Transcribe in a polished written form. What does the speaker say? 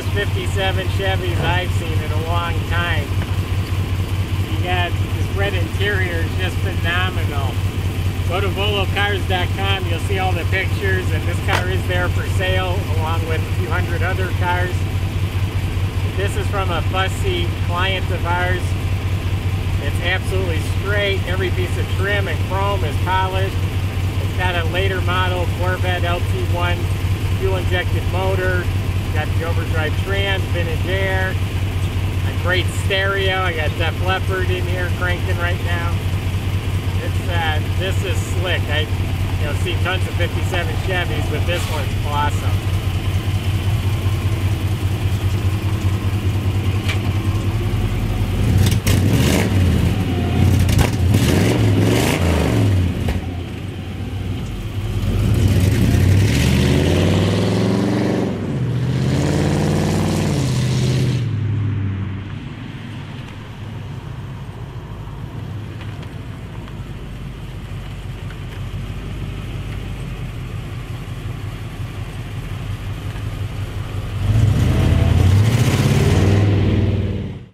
slickest 57 Chevys I've seen in a long time. You got this red interior is just phenomenal. Go to volocars.com, you'll see all the pictures, and this car is there for sale along with a few hundred other cars. This is from a fussy client of ours. It's absolutely straight. Every piece of trim and chrome is polished. It's got a later model Corvette LT1 fuel-injected motor. Got the overdrive trans, vintage air, a great stereo. I got Def Leppard in here cranking right now. It's this is slick. I see tons of 57 Chevys, but this one's awesome.